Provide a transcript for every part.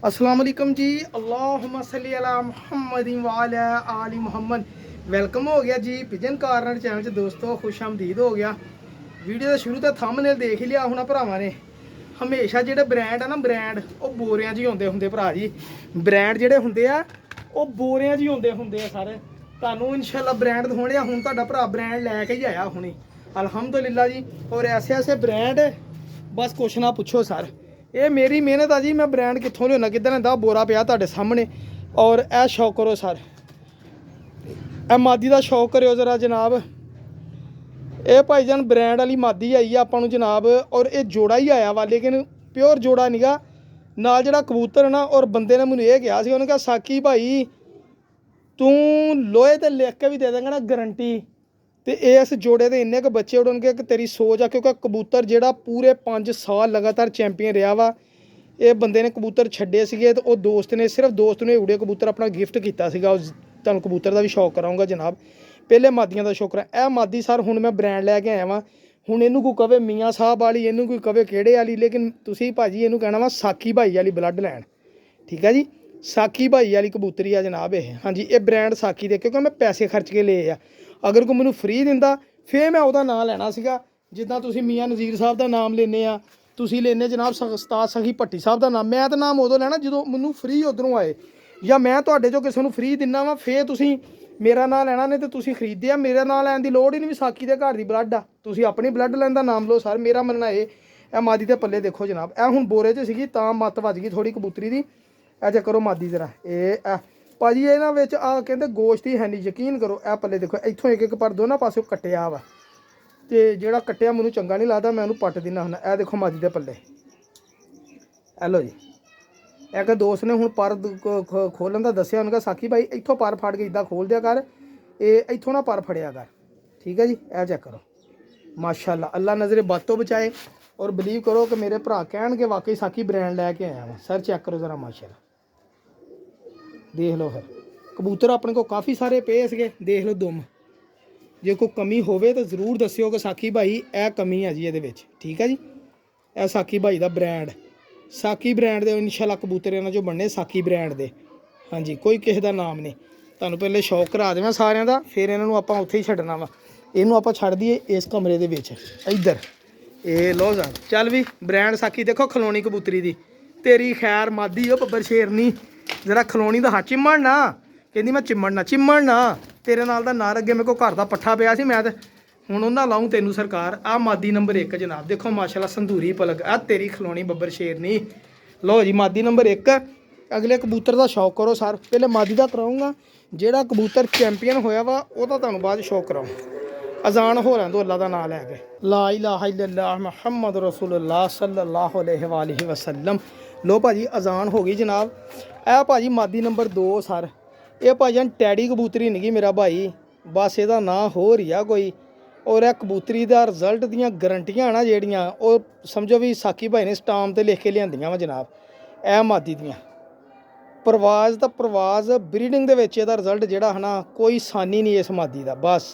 अस्सलाम वालेकुम जी। अल्लाहुम्मा सल्ली अला मुहम्मद व अला आलि मुहम्मद। वेलकम हो गया जी पिजन कार्नर चैनल च दोस्तों, खुश आमदीद हो गया। वीडियो का शुरू तो थंबनेल देख ही लिया होना भरावां ने। हमेशा ਜਿਹੜੇ ਬ੍ਰਾਂਡ ਆ ਨਾ ਬ੍ਰਾਂਡ ਉਹ ਬੋਰਿਆਂ 'ਚ ਹੀ ਹੁੰਦੇ ਹੁੰਦੇ ਭਰਾ ਜੀ। ਬ੍ਰਾਂਡ ਜਿਹੜੇ ਹੁੰਦੇ ਆ ਉਹ ਬੋਰਿਆਂ 'ਚ ਹੀ ਹੁੰਦੇ ਆ ਸਾਰੇ। ਤੁਹਾਨੂੰ ਇਨਸ਼ਾਅੱਲਾ ਬ੍ਰਾਂਡ ਦਿਖਾਉਣੇ ਆ। ਹੁਣ ਤੁਹਾਡਾ ਭਰਾ ਬ੍ਰਾਂਡ ਲੈ ਕੇ ਹੀ ਆਇਆ ਹੁਣੇ ਅਲਹਮਦੁਲਿल्लाह जी। और ऐसे ऐसे ब्रांड बस कुछ ना पुछो सर। ये मेरी मेहनत आ जी। मैं ब्रांड कितों लिया किधर लिया बोरा पिया ਤੁਹਾਡੇ सामने। और ए शौक करो सर, ए मादी का शौक करो जरा जनाब। ये भाईजान ब्रांड वाली मादी आई है आपको जनाब। और ये जोड़ा ही आया वा, लेकिन प्योर जोड़ा नहीं नाल जरा कबूतर है ना। और बंदे ने मैंने ये कहा उन्होंने कहा साकी भाई तू लोहे ते लिख के भी दे देंगे ना गारंटी। तो इस जोड़े के इन्ने क बच्चे उड़नगे कि तेरी सोच आ, क्योंकि कबूतर जोड़ा पूरे 5 साल लगातार चैंपीयन रहा वा। ये बंदे ने कबूतर छड्डे सीगे तो दोस्त ने सिर्फ दोस्त ने उड़े कबूतर अपना गिफ्ट किया सीगा। तुहानूं कबूतर का भी शौक कराऊंगा जनाब। पहले मादियां का शौक रहा। ए मादी सर हुण मैं ब्रांड लैके आया वां। हुण इनू कोई कवे मियाँ साहब वाली, इनू कोई कवे किहड़े वाली, लेकिन तुसीं भाजी इनू कहना वा साकी भाई वाली ब्लड लैन। ठीक है जी, साकी भाई वाली कबूतरी आ जनाब ये। हाँ जी, ये ब्रांड साकी दे, क्योंकि मैं पैसे खर्च के ले आ। अगर कोई मैनू फ्री दिंदा फिर मैं ਉਹਦਾ नाम ਲੈਣਾ ਸੀਗਾ। ਜਿੱਦਾਂ ਤੁਸੀਂ ਮੀਆਂ ਨਜ਼ੀਰ ਸਾਹਿਬ ਦਾ ਨਾਮ ਲੈਨੇ ਆ, ਤੁਸੀਂ ਲੈਨੇ ਜਨਾਬ ਉਸਤਾਦ ਸਖੀ ਭੱਟੀ ਸਾਹਿਬ ਦਾ ਨਾਮ। ਮੈਂ ਤਾਂ ਨਾਮ ਉਦੋਂ ਲੈਣਾ ਜਦੋਂ ਮੈਨੂੰ ਫ੍ਰੀ ਉਧਰੋਂ ਆਏ, ਜਾਂ ਮੈਂ ਤੁਹਾਡੇ ਚੋਂ ਕਿਸੇ ਨੂੰ ਫ੍ਰੀ ਦਿੰਨਾ ਵਾ ਫੇਰ ਤੁਸੀਂ ਮੇਰਾ ਨਾਮ ਲੈਣਾ। ਨਹੀਂ ਤੇ ਤੁਸੀਂ ਖਰੀਦਿਆ, ਮੇਰਾ ਨਾਮ ਲੈਣ ਦੀ ਲੋੜ ਹੀ ਨਹੀਂ। ਵੀ ਸਾਕੀ ਦੇ ਘਰ ਦੀ ਬਲੱਡ ਆ, ਤੁਸੀਂ ਆਪਣੀ ਬਲੱਡ ਲੈਣ ਦਾ ਨਾਮ ਲਓ ਸਰ। ਮੇਰਾ ਮੰਨਣਾ ਇਹ ਮਾਦੀ ਦੇ ਪੱਲੇ ਦੇਖੋ ਜਨਾਬ। ਇਹ ਹੁਣ ਬੋਰੇ 'ਚ ਸੀਗੀ ਤਾਂ ਮੱਤ ਵੱਜ ਗਈ ਥੋੜੀ ਕਬੂਤਰੀ ਦੀ। ਇਹ ਚੈੱਕ ਕਰੋ ਮਾਦੀ ਜ਼ਰਾ। ਇਹ ਭਾਜੀ ਇਹਨਾਂ ਵਿੱਚ ਆ ਕਹਿੰਦੇ ਗੋਸ਼ਤ ਹੀ ਹੈ ਨਹੀਂ। ਯਕੀਨ ਕਰੋ ਇਹ ਪੱਲੇ ਦੇਖੋ, ਇੱਥੋਂ ਇੱਕ ਇੱਕ ਪਰ ਦੋਨਾਂ ਪਾਸਿਓਂ ਕੱਟਿਆ ਵਾ। ਤੇ ਜਿਹੜਾ ਕੱਟਿਆ ਮੈਨੂੰ ਚੰਗਾ ਨਹੀਂ ਲੱਗਦਾ, ਮੈਂ ਉਹਨੂੰ ਪੱਟ ਦਿੰਦਾ ਹੁੰਦਾ। ਇਹ ਦੇਖੋ ਮਾਦੀ ਦੇ ਪੱਲੇ। ਇਹ ਲਓ ਜੀ। ਇੱਕ ਦੋਸਤ ਨੇ ਹੁਣ ਪਰ ਖੋਲਣ ਦਾ ਦੱਸਿਆ। ਉਹਨੇ ਕਿਹਾ ਸਾਕੀ ਭਾਈ ਇੱਥੋਂ ਪਰ ਫੜ ਕੇ ਇੱਦਾਂ ਖੋਲ ਦਿਆ ਕਰ, ਇਹ ਇੱਥੋਂ ਨਾ ਪਰ ਫੜਿਆ ਕਰ। ਠੀਕ ਹੈ ਜੀ। ਇਹ ਚੈੱਕ ਕਰੋ ਮਾਸ਼ਾਅੱਲਾ। ਅੱਲਾ ਨਜ਼ਰੇ ਬਦ ਤੋਂ ਬਚਾਏ। और बिलीव करो कि मेरे भरा कह वाकई साकी ब्रांड लैके आया वा। सर चेक करो जरा माशाअल्लाह, देख लो। फिर कबूतर अपने को काफ़ी सारे पे सके, देख लो दुम। जे कोई कमी होवे तो ज़रूर दस्यो कि साकी भाई यह कमी है जी ये। ठीक है जी। यह साकी भाई का ब्रांड, साकी ब्रांड दे इंशाअल्लाह कबूतर इन्हां चों बनने साकी ब्रांड दे। हाँ जी, कोई किसी का नाम नहीं। तुहानूं पहले शौक करा देवां सारिਆਂ ਦਾ, फिर इन्हां नूं आपां उत्थे ही छड्डना वा। इहनूं आपां छड्ड दईए इस कमरे दे विच इधर। ये लो सर चल भी ब्रांड साकी देखो। खलोनी कबूतरी दी तेरी खैर मादी हो बब्बर शेरनी। जरा खलोनी दा हाथ चिम्मण ना, कहंदी मैं चिम्मण ना तेरे नाल दा नार अगे मेरे को घर दा पट्ठा पिया सी। मैं ते हुण उन्हां लाऊं तैनूं सरकार। आ मादी नंबर 1 जनाब देखो माशाअल्लाह संधूरी पलक। आ तेरी खलोनी बब्बर शेरनी। लो जी मादी नंबर 1। अगले कबूतर का शौक करो सर। पहले मादी का कराऊंगा, जिहड़ा कबूतर चैंपीयन होया वा ओहदा तुहानूं बाद शौक कराऊं। अजान हो रहा तो अल्लाह का नाम लैके ला इलाहा इल्लल्लाह मुहम्मद रसूलुल्लाह सल्लल्लाहु अलैहि वसल्लम। लो भाजी अजान हो गई जनाब। ए भाजी मादी नंबर 2 सर। ये भाईजान टैडी कबूतरी नहीं गी मेरा भाई, बस ਇਹਦਾ ਨਾਂ हो रही है कोई। और यह कबूतरी का रिजल्ट दियाँ गारंटियां ना ਜਿਹੜੀਆਂ ਉਹ समझो भी साकी भाई ने स्टाम ते लिख के लियांदियां वा जनाब। ਇਹ मादी दियाँ परवाज तो परवाज ब्रीडिंग ਦੇ ਵਿੱਚ ਇਹਦਾ रिजल्ट ਜਿਹੜਾ है ना कोई सानी नहीं इस मादी का। बस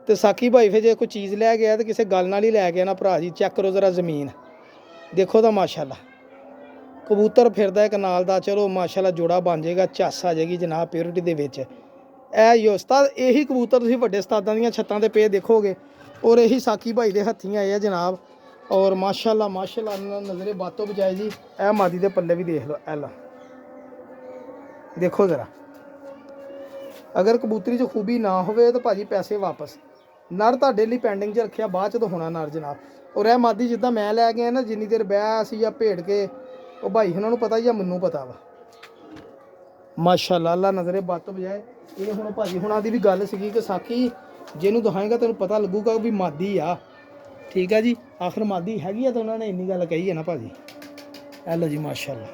तो साकी भाई फिर जो कोई चीज़ लै गया तो किसी गल नाल ही लै गया ना भरा जी। चेक करो जरा ज़मीन देखो तो माशाअल्लाह। कबूतर फिरदा एक नाल दा, चलो माशाअल्लाह जोड़ा बन जाएगा, झस आ जाएगी जनाब प्योरिटी दे विच। ही उस्ताद यही कबूतर तुसीं वड्डे उस्तादां दीयां छत्तां ते पे देखोगे। और यही साकी भाई दे हत्थीं आए आ जनाब। और माशाअल्लाह माशाअल्लाह नज़रे बातों बजाए जी। ए मादी दे पल्ले भी देख लो। ऐला देखो ज़रा, अगर कबूतरी च खूबी ना होवे तो भाजी पैसे वापस। नर ਤੁਹਾਡੇ ਲਈ ਪੈਂਡਿੰਗ 'ਚ ਰੱਖਿਆ, ਬਾਅਦ 'ਚ ਤਾਂ ਹੋਣਾ ਨਰ ਜਨਾਬ। ਔਰ ਇਹ ਮਾਦੀ ਜਿੱਦਾਂ ਮੈਂ ਲੈ ਕੇ ਆਇਆ ਨਾ, ਜਿੰਨੀ ਦੇਰ ਬਹਿ ਸੀ ਜਾਂ ਭੇੜ ਕੇ ਉਹ ਭਾਈ ਉਹਨਾਂ ਨੂੰ ਪਤਾ ਜਾਂ ਮੈਨੂੰ ਪਤਾ ਵਾ। ਮਾਸ਼ਾਅੱਲਾ ਅੱਲਾ ਨਜ਼ਰੇ ਬੱਤ ਬਜਾਏ। ਇਹ ਹੁਣ ਭਾਜੀ ਹੁਣਾਂ ਦੀ ਵੀ ਗੱਲ ਸੀਗੀ ਕਿ ਸਾਕੀ ਜਿਹਨੂੰ ਦਿਖਾਏਗਾ ਤੈਨੂੰ ਪਤਾ ਲੱਗੂਗਾ ਵੀ ਮਾਦੀ ਆ। ਠੀਕ ਹੈ ਜੀ। ਆਖਰ ਮਾਦੀ ਹੈਗੀ ਆ ਤਾਂ ਉਹਨਾਂ ਨੇ ਇੰਨੀ ਗੱਲ ਕਹੀ ਹੈ ਨਾ ਭਾਜੀ। ਇਹ ਲਓ ਜੀ ਮਾਸ਼ਾਅੱਲਾ।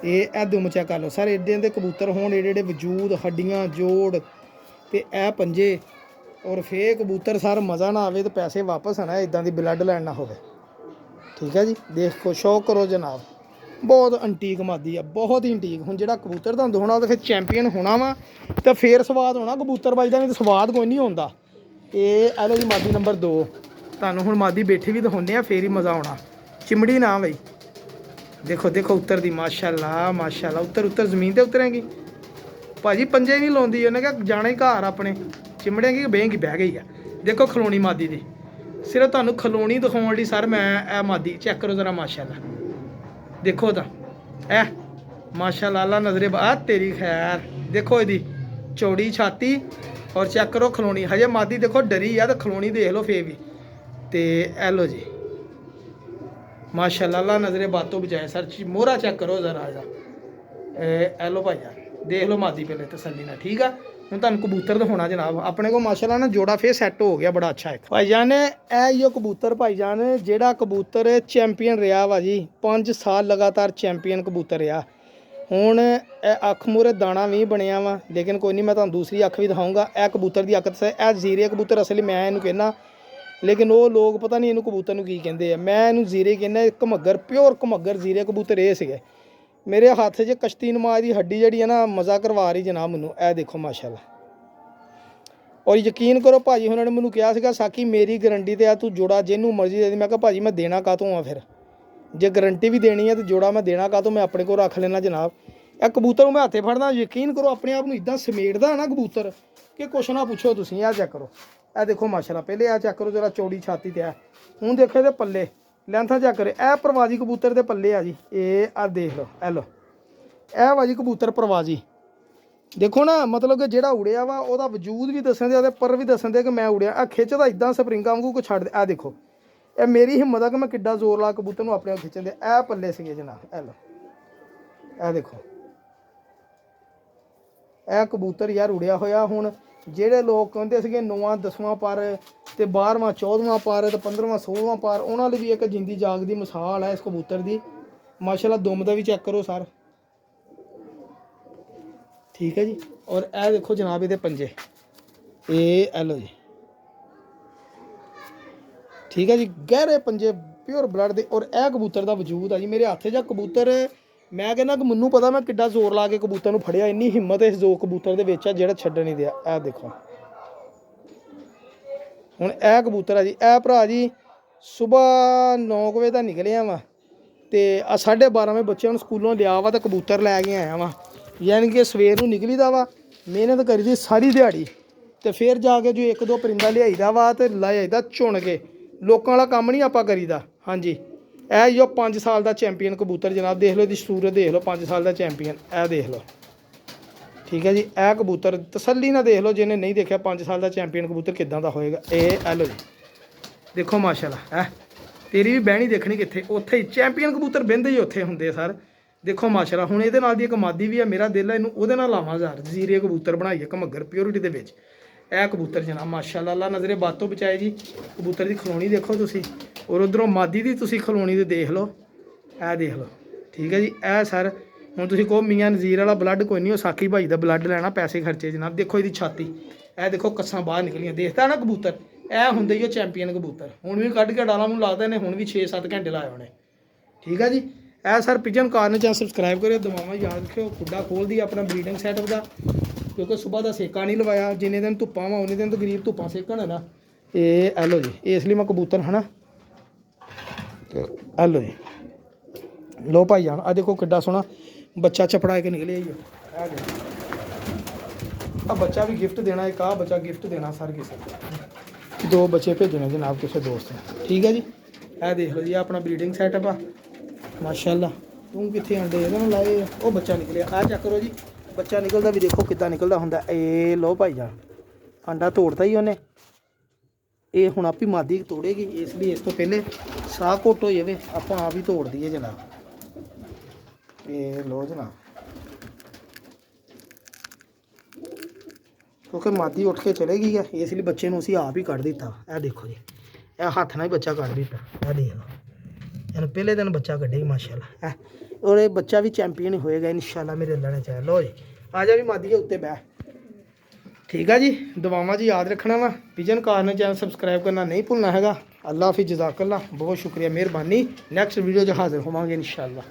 ਇਹ ਦੁਮ ਚੈੱਕ ਕਰ ਲਓ ਸਰ। ਏਡੇ ਦੇ ਕਬੂतर ਹੋਣ, ਏਡੇ ਏਡੇ ਵਜੂਦ, ਹੱਡੀਆਂ ਜੋੜ ਤੇ ਇਹ ਪੰਜੇ। और फिर कबूतर सर मज़ा ना आवे तो पैसे वापस है ना, इदां दी ब्लड लैंड ना होवे। ठीक है जी। देखो शौक करो जनाब। बहुत अंटीक मादी है, बहुत ही अंटीक। हुण जिहड़ा कबूतर तुहानूं दिखाउणा तो फिर चैंपीयन होना वा, तो फिर स्वाद होना कबूतरबाजी दा। नहीं तो स्वाद कोई नहीं आउंदा। ये लो जी मादी नंबर 2। तुहानूं हुण मादी बैठी भी दिखाउने आ, फिर ही मज़ा आउणा। चिमड़ी ना बई देखो देखो उत्तर दी माशाल्लाह माशाल्लाह उत्तर जमीन ते उतरेंगी भाजी पंजे नहीं लाउंदी उन्हें क्या जाना ही घर अपने चिमड़ेंगी बेंगी बह गई है। देखो खलोनी मादी दी सिर्फ तुहानू खलोनी दिखाउण लई सर मैं ए मादी चेक करो जरा माशाल्लाह देखो तो ए माशाल्लाह अल्लाह नजरे आ तेरी खैर देखो इहदी चौड़ी छाती और चेक करो खलोनी हजे मादी देखो डरी है तो खलोनी देख लो फे भी ते ए लो जी माशाल्लाह अल्लाह नजरे बातों बचाए सर मोहरा चेक करो जरा ए लो भाई यार देख लो मादी पहले तसल्ली ना ठीक है। हूँ तुम कबूतर दिखाना जनाब अपने को माशाल्लाह ना जोड़ा फिर सैट हो गया बड़ा अच्छा है भाईजान यो कबूतर भाईजान जेड़ा कबूतर चैंपीयन रहा वा जी 5 साल लगातार चैंपीयन कबूतर रहा। हुण अख मूहरे दाना भी बनया वा लेकिन कोई नहीं मैं तुहानू दूसरी अख भी दिखाऊंगा। ए कबूतर की अख ए जीरे कबूतर असली मैं इनू कहना लेकिन वो लोग पता नहीं इनू कबूतर की कहते हैं मैं इनू जीरे कहना घमग्गर प्योर घमग्गर जीरे कबूतर ये सीगे मेरे हाथ च कश्ती नमाज की हड्डी जी है ना मज़ा करवा रही जनाब मैनू ए देखो माशाल्लाह। और यकीन करो भाजी उन्होंने मैनू कहा साकी मेरी गारंटी तो आ तू जोड़ा जिन्हों मर्जी दे दी मैं कहा भाजी मैं देना कातों आ फिर जे गारंटी भी देनी है तो जोड़ा मैं देना कातों मैं अपने को रख लेना जनाब। ए कबूतर मैं हाथे फड़ना यकीन करो अपने आप में इदा समेटदा ना कबूतर कि कुछ ना पूछो तुसीं आ चेक करो ए देखो माशाल्लाह पहले आ चेक करो जरा चौड़ी छाती ते है हूँ देखो ये पल्ले लेंथा चेक करे ए प्रवाजी कबूतर दे पल्ले आ जी ए आ देख लो ए लो ए भाजी कबूतर प्रवाजी देखो ना मतलब कि जेड़ा उड़िया वा ओदा वजूद भी दसन दे पर भी दसन दे कि मैं उड़िया आ खिचदा इदां स्प्रिंग वांगू को छड़ दे ए देखो ए मेरी हिम्मत है कि मैं किड्डा जोर ला कबूतर नूं अपने खिचण दे ए पल्ले सीगे जनाब ए लो ए देखो ए कबूतर यार उड़िया होया हुण ਜਿਹੜੇ लोग कहते ਸੀਗੇ 9वां 10वां पर ਤੇ 12वां 14वां पर ਤੇ 15वां 16वां पर ਉਹਨਾਂ ਲਈ ਵੀ ਇੱਕ ਜਿੰਦੀ ਜਾਗਦੀ ਮਿਸਾਲ ਹੈ ਇਸ ਕਬੂਤਰ ਦੀ ਮਾਸ਼ਾਅੱਲਾ ਦੁਮ ਦਾ ਵੀ ਚੈੱਕ ਕਰੋ ਸਰ ਠੀਕ ਹੈ ਜੀ। ਔਰ ਇਹ ਦੇਖੋ ਜਨਾਬ ਇਹਦੇ ਪੰਜੇ ਇਹ ਐਲੋ ਜੀ ਠੀਕ ਹੈ ਜੀ ਗਹਿਰੇ ਪੰਜੇ ਪਿਓਰ ਬਲੱਡ ਦੇ। ਔਰ ਇਹ ਕਬੂਤਰ ਦਾ ਵਜੂਦ ਆ ਜੀ ਮੇਰੇ ਹੱਥ 'ਚ ਕਬੂਤਰ मैं कहना कि मैनू पता मैं किड्डा जोर ला के कबूतर नूं फड़िया इन्नी हिम्मत इस दो कबूतर दे विच आ जिहड़ा छड्डण नहीं दिया। ए देखो हुण ए कबूतर है जी ए भरा जी सुबह 9 बजे दा निकलिया वा ते 12:30 बजे बच्चों स्कूलों लिया वा तो कबूतर लैके आया वा यानी कि सवेर नूं निकली दा वा मेहनत करी दी सारी दिहाड़ी तो फिर जाके जो एक दो परिंदा लियाईदा वा तो लाईदा चुन के लोकां वाला काम नहीं आपां करीदा। हाँ जी ए जो 5 साल का चैंपीयन कबूतर जनाब देख लो इसकी सूरत देख लो 5 साल का चैंपीयन ए देख लो ठीक है जी। ए कबूतर तसल्ली ना देख लो जिन्हें नहीं देखा 5 साल का चैंपीयन कबूतर किदां दा होएगा। ए लो जी देखो माशाल्लाह है तेरी भी बहनी देखनी कित्थे उत्थे ही चैंपीयन कबूतर बहिंदे ही उत्थे हुंदे सर देखो माशाल्लाह। हुण इहदे नाल दी एक मादी भी है मेरा दिल है इनू उहदे नाल लावां जार जीरे कबूतर बनाइए घमग्गर प्योरिटी दे विच ए कबूतर जनाब माशाल्लाह अल्लाह नज़रे बातों बचाए जी। कबूतर की खलोनी देखो तुसी और उधरों मादी की तुसी खलोनी दे देख लो ए देख लो ठीक है जी। ए सर हुण तुसी कहो मियाँ नज़ीर वाला ब्लड कोई नहीं साकी भाई का ब्लड लैना पैसे खर्चे जनाब। देखो इसकी छाती ए देखो कस्सां बाहर निकलियां देखता ना कबूतर ए हुंदे ही चैंपीयन कबूतर हुण भी कढ़ के डाला मैनूं लगदा इन्हें हुण भी 6-7 घंटे लाए होने ठीक है जी। ए sir pigeon corner channel subscribe करो दुआवां याद रखियो खुड्डा खोल दी अपना ब्रीडिंग सैटअप का क्योंकि सुबह का सेका नहीं लवाया जिन्ने दिन धुप्पां वा उन्ने दिन तो गरीब धुप्पां सेकण है ना। ये लो जी इसलिए मैं कबूतर है ना लो जी लो भाई जान आ देखो किड्डा सोहना बच्चा चपड़ा के निकले आ बच्चा भी गिफ्ट देना एक आ बच्चा गिफ्ट देना सर किसी 2 बच्चे भेजने जनाब किसी दोस्त ने ठीक है जी। ए देख लो जी अपना ब्रीडिंग सैटअप आ माशाल्लाह। तू कितने अंडे ये लाए वो बच्चा निकले आ चेक करो जी बच्चा निकलता भी देखो कितना निकलता होंगे। ए लो भाई जान अंडा तोड़ता ही उन्हें ये हुण आप ही मादी तोड़ेगी इसलिए इस तो पहले साह घुट हो जाए आप ही तोड़ दीए जनाब। ये लो जनाब क्योंकि मादी उठ के चलेगी है इसलिए बच्चे ने उसी आप ही कढ़ दिता। यह देखो जी यह हाथ ना ही बच्चा कढ़ दिता यह देख लो यानी पहले दिन बच्चा कढ़ेगी माशाल्लाह है और ये बच्चा भी चैंपीयन होएगा इंशाल्लाह मेरे अल्लाह ने चाहे। लो जी आ जा भी मादी के उत्ते बह ठीक है जी। दुआवां जी याद रखना वा पिजन कॉर्नर चैनल सबसक्राइब करना नहीं भूलना हैगा। अल्लाह हाफिज़ जज़ाकल्लाह बहुत शुक्रिया मेहरबानी। नैक्सट वीडियो हाजिर होवांगे इंशाल्लाह।